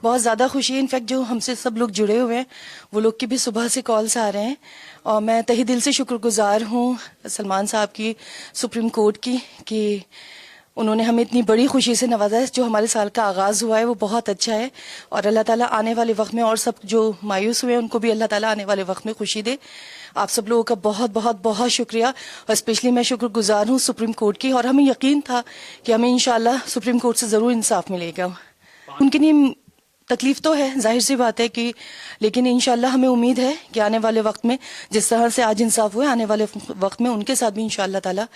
बहुत ज़्यादा खुशी है। इनफैक्ट जो हमसे सब लोग जुड़े हुए हैं वो लोग की भी सुबह से कॉल्स आ रहे हैं और मैं तहे दिल से शुक्रगुजार हूँ सलमान साहब की, सुप्रीम कोर्ट की, कि उन्होंने हमें इतनी बड़ी खुशी से नवाजा है। जो हमारे साल का आगाज़ हुआ है वो बहुत अच्छा है और अल्लाह ताला आने वाले वक्त में और सब जो मायूस हुए हैं उनको भी अल्लाह ताला आने वाले वक्त में खुशी दे। आप सब लोगों का बहुत बहुत बहुत शुक्रिया और स्पेशली मैं शुक्रगुजार हूँ सुप्रीम कोर्ट की। और हमें यकीन था कि हमें इंशाल्लाह सुप्रीम कोर्ट से ज़रूर इंसाफ मिलेगा। उनके लिए तकलीफ तो है, जाहिर सी बात है कि, लेकिन इंशाल्लाह हमें उम्मीद है कि आने वाले वक्त में जिस तरह से आज इंसाफ हुआ, आने वाले वक्त में उनके साथ भी इंशाल्लाह ताला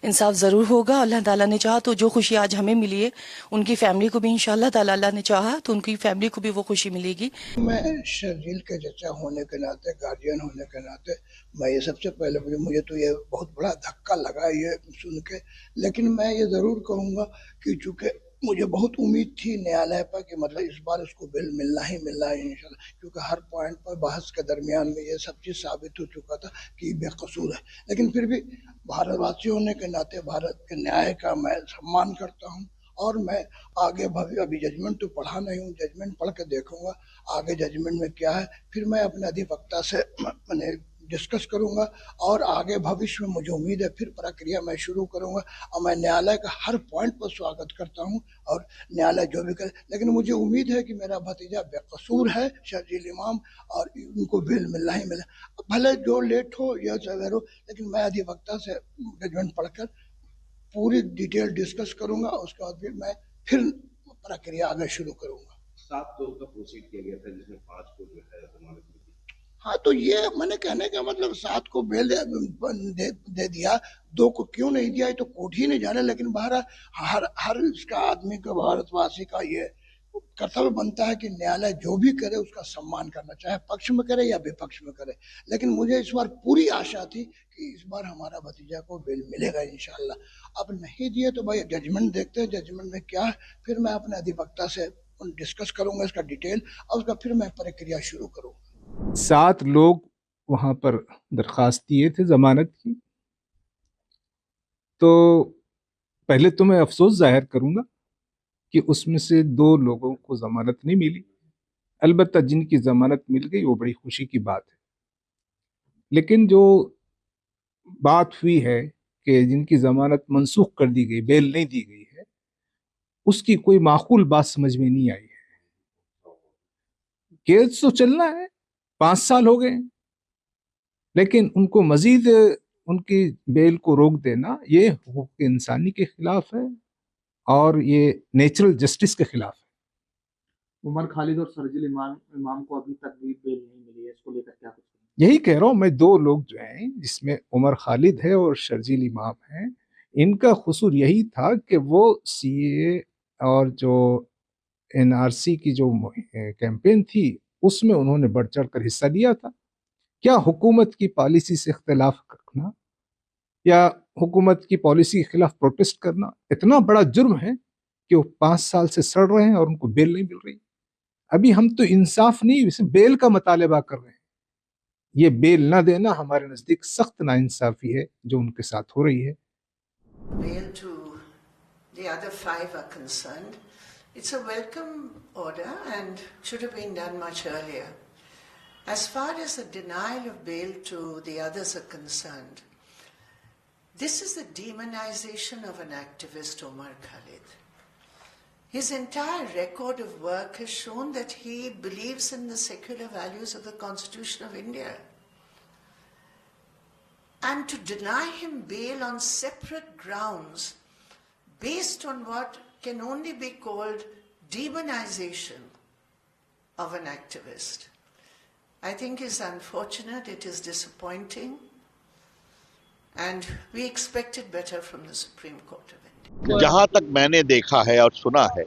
इंसाफ ज़रूर होगा। अल्लाह ताला ने चाहा तो जो खुशी आज हमें मिली है उनकी फैमिली को भी इंशाल्लाह ताला अल्लाह ने चाहा तो उनकी फैमिली को भी वो खुशी मिलेगी। मैं शर्जील के चचा होने के नाते, गार्जियन होने के नाते, मैं ये सबसे पहले मुझे तो ये बहुत बड़ा धक्का लगा ये सुन के। लेकिन मैं ये ज़रूर कहूँगा कि चूँकि मुझे बहुत उम्मीद थी न्यायालय पर कि मतलब इस बार उसको बेल मिलना ही मिलना है इंशाल्लाह, क्योंकि हर पॉइंट पर बहस के दरमियान में ये सब चीज़ साबित हो चुका था कि बेकसूर है। लेकिन फिर भी भारतवासी होने के नाते भारत के न्याय का मैं सम्मान करता हूँ और मैं आगे अभी जजमेंट तो पढ़ा नहीं हूँ, जजमेंट पढ़ के देखूंगा आगे जजमेंट में क्या है, फिर मैं अपने अधिवक्ता से मैंने डिस्कस करूंगा और आगे भविष्य में मुझे उम्मीद है फिर प्रक्रिया मैं शुरू करूंगा। और मैं न्यायालय का हर पॉइंट पर स्वागत करता हूं और न्यायालय जो भी करे, लेकिन मुझे उम्मीद है कि मेरा भतीजा बेकसूर है शर्जील इमाम और उनको बेल मिलना ही मिले, भले जो लेट हो या सवेर हो। लेकिन मैं अधिवक्ता से जजमेंट पढ़कर पूरी डिटेल डिस्कस करूंगा, उसके बाद फिर प्रक्रिया आगे शुरू करूंगा। 7 लोगों का प्रोसीड किया गया था जिसमें 5 को जो है जमानत मिली। हाँ, तो ये मैंने कहने का मतलब 7 को बेल दे दिया, 2 को क्यों नहीं दिया ये तो कोर्ट ही नहीं जाने। लेकिन बहरहाल हर इसका आदमी का, भारतवासी का ये कर्तव्य बनता है कि न्यायालय जो भी करे उसका सम्मान करना, चाहे पक्ष में करे या विपक्ष में करे। लेकिन मुझे इस बार पूरी आशा थी कि इस बार हमारा भतीजा को बेल मिलेगा इंशाल्लाह। अब नहीं दिए तो भाई जजमेंट देखते हैं, जजमेंट में क्या है, फिर मैं अपने अधिवक्ता से डिस्कस करूंगा इसका डिटेल और उसका फिर मैं प्रक्रिया शुरू करूंगा। 7 लोग वहां पर दरखास्त दिए थे जमानत की, तो पहले तो मैं अफसोस जाहिर करूंगा कि उसमें से 2 लोगों को जमानत नहीं मिली। अलबत्ता जिनकी जमानत मिल गई वो बड़ी खुशी की बात है। लेकिन जो बात हुई है कि जिनकी जमानत मनसूख कर दी गई, बेल नहीं दी गई है, उसकी कोई माकूल बात समझ में नहीं आई है। केस तो चलना है, 5 साल हो गए, लेकिन उनको मजीद उनकी बेल को रोक देना ये हुकूक इंसानी के खिलाफ है और ये नेचुरल जस्टिस के खिलाफ है। उमर खालिद और शर्जील इमाम को अभी तक भी बेल नहीं मिली है, इसको लेकर क्या कुछ? यही कह रहा हूं मैं, 2 लोग जो हैं जिसमें उमर खालिद है और शर्जील इमाम है, इनका कसूर यही था कि वो सीए और जो एनआरसी की जो कैंपेन थी उसमें उन्होंने बढ़ चढ़ कर हिस्सा लिया था। क्या हुकूमत की पॉलिसी से इख्तिलाफ रखना या हुकूमत की पॉलिसी के खिलाफ प्रोटेस्ट करना इतना बड़ा जुर्म है कि वो 5 साल से सड़ रहे हैं और उनको बेल नहीं मिल रही। अभी हम तो इंसाफ नहीं, इसे बेल का मुतालबा कर रहे हैं। ये बेल ना देना हमारे नजदीक सख्त नाइंसाफी है जो उनके साथ हो रही है। Bail to the other 5 are concerned, it's a welcome order and should have been done much earlier. As far as the denial of bail to the others are concerned, this is the demonization of an activist, Omar Khalid. His entire record of work has shown that he believes in the secular values of the Constitution of India. And to deny him bail on separate grounds based on what can only be called demonization of an activist, I think is unfortunate, it is disappointing, and we expected better from the Supreme Court of India. जहां तक मैंने देखा है और सुना है,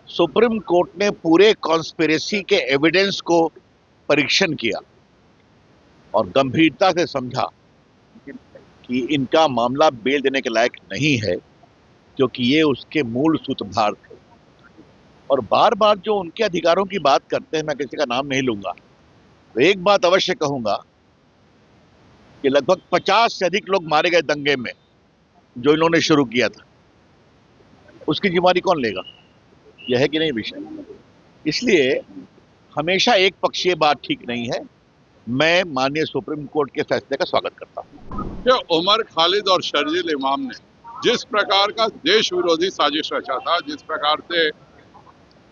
supreme court ने पूरे कॉन्स्पिरेसी के एविडेंस को परीक्षण किया और गंभीरता से समझा कि इनका मामला बेल देने के लायक नहीं है, क्योंकि ये उसके मूल सूत्रधार थे। और बार बार जो उनके अधिकारों की बात करते हैं, मैं किसी का नाम नहीं लूंगा, तो एक बात अवश्य कहूंगा कि लगभग 50 से अधिक लोग मारे गए दंगे में जो इन्होंने शुरू किया था। उसकी जिम्मेदारी कौन लेगा? यह है कि नहीं विषय? इसलिए हमेशा एक पक्षीय बात ठीक नहीं है। मैं माननीय सुप्रीम कोर्ट के फैसले का स्वागत करता हूं। कि उमर खालिद और शर्जील इमाम ने जिस प्रकार का देश विरोधी साजिश रचा था, जिस प्रकार से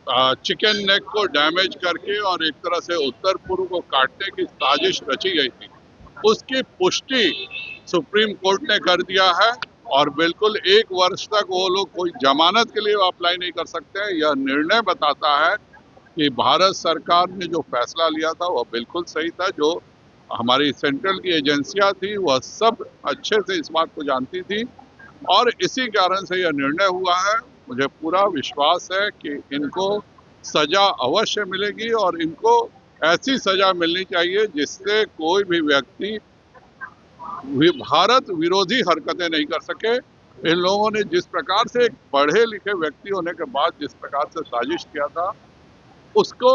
चिकन नेक को डैमेज करके और एक तरह से उत्तर पूर्व को काटने की साजिश रची गई थी, उसकी पुष्टि सुप्रीम कोर्ट ने कर दिया है और बिल्कुल 1 वर्ष तक वो लोग कोई जमानत के लिए अप्लाई नहीं कर सकते। यह निर्णय बताता है कि भारत सरकार ने जो फैसला लिया था वह बिल्कुल सही था। जो हमारी सेंट्रल की एजेंसियां थी वह सब अच्छे से इस बात को जानती थी और इसी कारण से यह निर्णय हुआ है। मुझे पूरा विश्वास है कि इनको सजा अवश्य मिलेगी और इनको ऐसी सजा मिलनी चाहिए जिससे कोई भी व्यक्ति भारत विरोधी हरकतें नहीं कर सके। इन लोगों ने जिस प्रकार से एक पढ़े लिखे व्यक्ति होने के बाद जिस प्रकार से साजिश किया था, उसको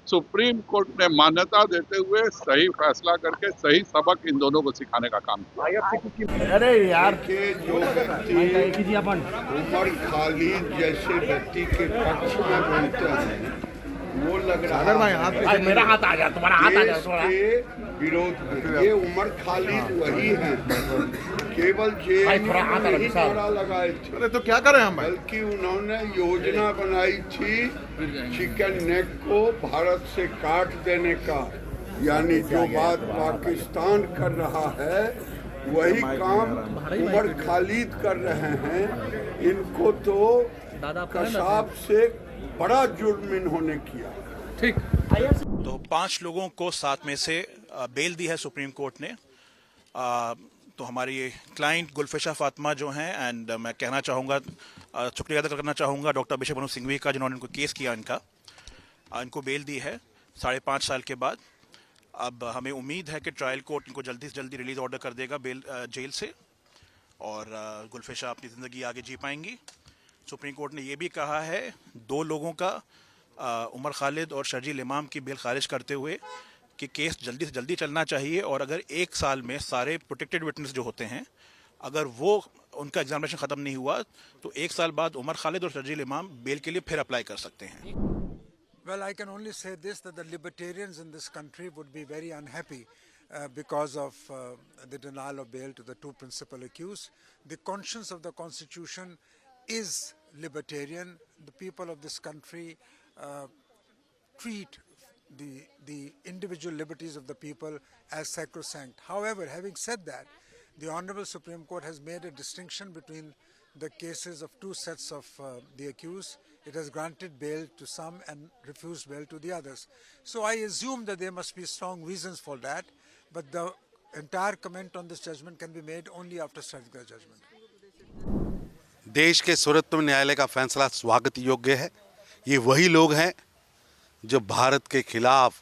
सुप्रीम कोर्ट ने मान्यता देते हुए सही फैसला करके सही सबक इन दोनों को सिखाने का काम किया। अरे यार के जो व्यक्ति उमर खालिद जैसे व्यक्ति के पक्ष में बोलते हैं वो लग रहा है मेरा हाथ आ जा, तुम्हारा हाथ आ जा के विरोध में। ये उमर खालिद वही हैं केवल जेल में नहीं नारा लगाए थे, तो क्या करें हम? बल्कि उन्होंने योजना बनाई थी चिकन नेक को भारत से काट देने का। यानी जो बात पाकिस्तान कर रहा है वही काम उमर खालिद कर रहे हैं। इनको तो कसाब से बड़ा जुर्म इन्होंने किया। ठीक। तो 5 लोगों को 7 में से बेल दी है सुप्रीम कोर्ट ने। तो हमारी क्लाइंट गुलफिशा फातिमा जो हैं, एंड मैं कहना चाहूँगा, शुक्रिया अदा करना चाहूँगा डॉक्टर अभिषेक मनु सिंघवी का जिन्होंने इनको केस किया। इनको बेल दी है 5.5 साल के बाद। अब हमें उम्मीद है कि ट्रायल कोर्ट इनको जल्दी से जल्दी रिलीज ऑर्डर कर देगा जेल से और गुलफिशा अपनी ज़िंदगी आगे जी पाएंगी। सुप्रीम कोर्ट ने यह भी कहा है 2 लोगों का उमर खालिद और शर्जील इमाम की बेल खारिज करते हुए कि केस जल्दी से जल्दी चलना चाहिए और अगर 1 साल में सारे प्रोटेक्टेड विटनेस जो होते हैं अगर वो उनका एग्जामिनेशन ख़त्म नहीं हुआ तो 1 साल बाद उमर खालिद और शर्जील इमाम बेल के लिए फिर अप्लाई कर सकते हैं। Well, I can only say this, that the libertarians in this country would be very unhappy because of the denial of bail to the 2 principal accused. The conscience of the Constitution is libertarian. The people of this country treat the individual liberties of the people as sacrosanct. However, having said that, the Honorable Supreme Court has made a distinction between the cases of 2 sets of the accused. It has granted bail to some and refused bail to the others. So I assume that there must be strong reasons for that, but the entire comment on this judgment can be made only after studying the judgment. देश के सर्वोच्च न्यायालय का फैसला स्वागत योग्य है। ये वही लोग हैं जो भारत के खिलाफ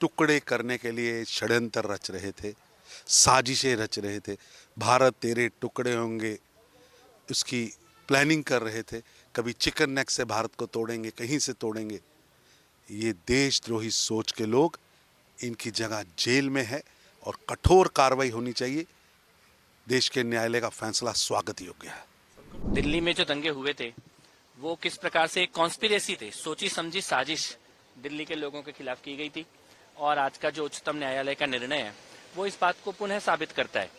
टुकड़े करने के लिए षड्यंत्र रच रहे थे, साजिशें रच रहे थे। भारत तेरे टुकड़े होंगे उसकी प्लानिंग कर रहे थे। कभी चिकन नेक से भारत को तोड़ेंगे, कहीं से तोड़ेंगे। ये देशद्रोही सोच के लोग, इनकी जगह जेल में है और कठोर कार्रवाई होनी चाहिए। देश के न्यायालय का फैसला स्वागत योग्य है। दिल्ली में जो दंगे हुए थे वो किस प्रकार से एक कॉन्स्पिरेसी थे, सोची समझी साजिश दिल्ली के लोगों के खिलाफ की गई थी और आज का जो उच्चतम न्यायालय का निर्णय है वो इस बात को पुनः साबित करता है।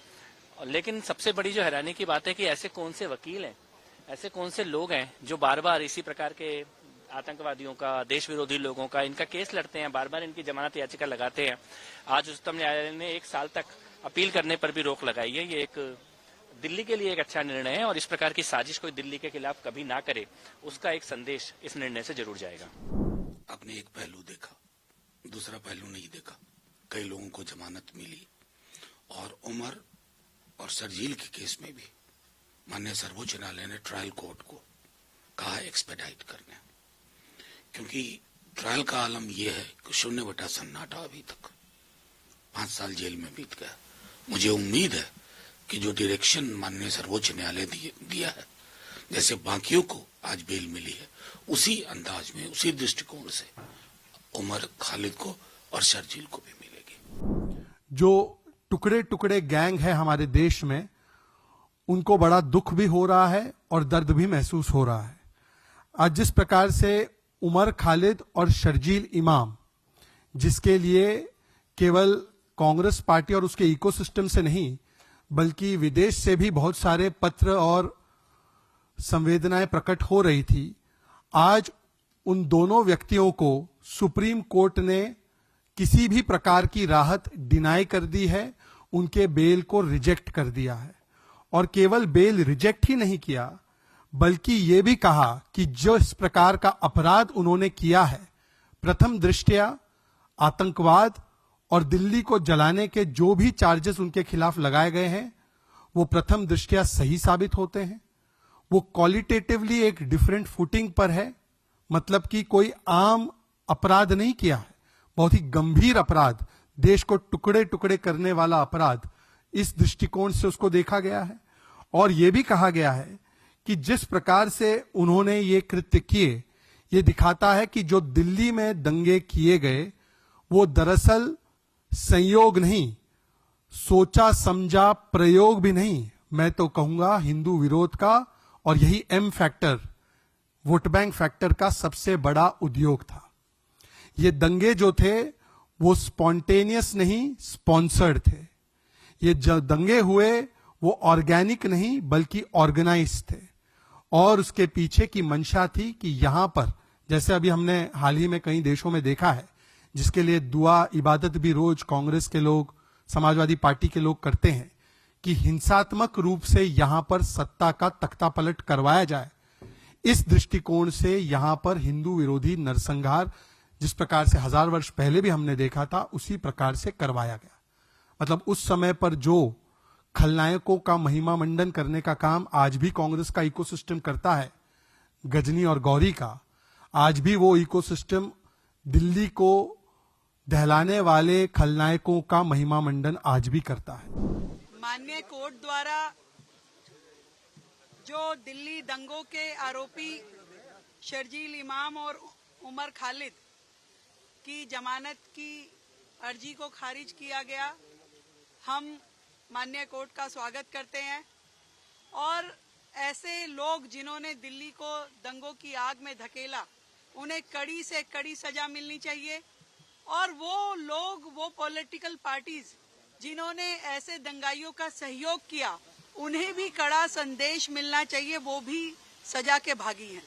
लेकिन सबसे बड़ी जो हैरानी की बात है कि ऐसे कौन से वकील हैं, ऐसे कौन से लोग हैं जो बार बार इसी प्रकार के आतंकवादियों का, देश विरोधी लोगों का इनका केस लड़ते हैं, बार बार इनकी जमानत याचिका लगाते हैं। आज उच्चतम न्यायालय ने 1 साल तक अपील करने पर भी रोक लगाई है। ये एक दिल्ली के लिए एक अच्छा निर्णय है और इस प्रकार की साजिश कोई दिल्ली के खिलाफ कभी ना करे, उसका एक संदेश इस निर्णय से जरूर जाएगा। आपने एक पहलू देखा, दूसरा पहलू नहीं देखा। कई लोगों को जमानत मिली और उमर और शर्जील के केस में भी माननीय सर्वोच्च न्यायालय ने ट्रायल कोर्ट को कहा एक्सपेडाइट करने, क्योंकि ट्रायल का आलम यह है कि 0 सन्नाटा अभी तक 5 साल जेल में बीत गया। मुझे उम्मीद है कि जो डायरेक्शन माननीय सर्वोच्च न्यायालय दिया है, जैसे बाकियों को आज बेल मिली है, उसी अंदाज में, उसी दृष्टिकोण से उमर खालिद को और शर्जील को भी मिलेगी। जो टुकड़े टुकड़े गैंग है हमारे देश में, उनको बड़ा दुख भी हो रहा है और दर्द भी महसूस हो रहा है। आज जिस प्रकार से उमर खालिद और शर्जील इमाम, जिसके लिए केवल कांग्रेस पार्टी और उसके इकोसिस्टम से नहीं बल्कि विदेश से भी बहुत सारे पत्र और संवेदनाएं प्रकट हो रही थी, आज उन दोनों व्यक्तियों को सुप्रीम कोर्ट ने किसी भी प्रकार की राहत डिनाई कर दी है, उनके बेल को रिजेक्ट कर दिया है। और केवल बेल रिजेक्ट ही नहीं किया बल्कि ये भी कहा कि जो इस प्रकार का अपराध उन्होंने किया है, प्रथम दृष्टया आतंकवाद और दिल्ली को जलाने के जो भी चार्जेस उनके खिलाफ लगाए गए हैं वो प्रथम दृष्टया सही साबित होते हैं। वो क्वालिटेटिवली एक डिफरेंट फुटिंग पर है, मतलब कि कोई आम अपराध नहीं किया है, बहुत ही गंभीर अपराध, देश को टुकड़े टुकड़े करने वाला अपराध, इस दृष्टिकोण से उसको देखा गया है। और यह भी कहा गया है कि जिस प्रकार से उन्होंने ये कृत्य किए, ये दिखाता है कि जो दिल्ली में दंगे किए गए वो दरअसल संयोग नहीं, सोचा समझा प्रयोग भी नहीं, मैं तो कहूंगा हिंदू विरोध का और यही M factor, vote bank factor का सबसे बड़ा उद्योग था। ये दंगे जो थे वो स्पॉन्टेनियस नहीं, स्पॉन्सर्ड थे। ये जो दंगे हुए वो ऑर्गेनिक नहीं बल्कि ऑर्गेनाइज थे। और उसके पीछे की मंशा थी कि यहां पर, जैसे अभी हमने हाल ही में कई देशों में देखा है, जिसके लिए दुआ इबादत भी रोज कांग्रेस के लोग, समाजवादी पार्टी के लोग करते हैं, कि हिंसात्मक रूप से यहां पर सत्ता का तख्ता पलट करवाया जाए। इस दृष्टिकोण से यहां पर हिंदू विरोधी नरसंहार जिस प्रकार से 1000 वर्ष पहले भी हमने देखा था, उसी प्रकार से करवाया गया। मतलब उस समय पर जो खलनायकों का महिमा मंडन करने का काम आज भी कांग्रेस का इकोसिस्टम करता है, गजनी और गौरी का, आज भी वो इकोसिस्टम दिल्ली को दहलाने वाले खलनायकों का महिमा मंडन आज भी करता है। माननीय कोर्ट द्वारा जो दिल्ली दंगों के आरोपी शर्जील इमाम और उमर खालिद की जमानत की अर्जी को खारिज किया गया, हम माननीय कोर्ट का स्वागत करते हैं। और ऐसे लोग जिन्होंने दिल्ली को दंगों की आग में धकेला, उन्हें कड़ी से कड़ी सजा मिलनी चाहिए। और वो लोग, वो पॉलिटिकल पार्टीज जिन्होंने ऐसे दंगाइयों का सहयोग किया, उन्हें भी कड़ा संदेश मिलना चाहिए, वो भी सजा के भागी हैं।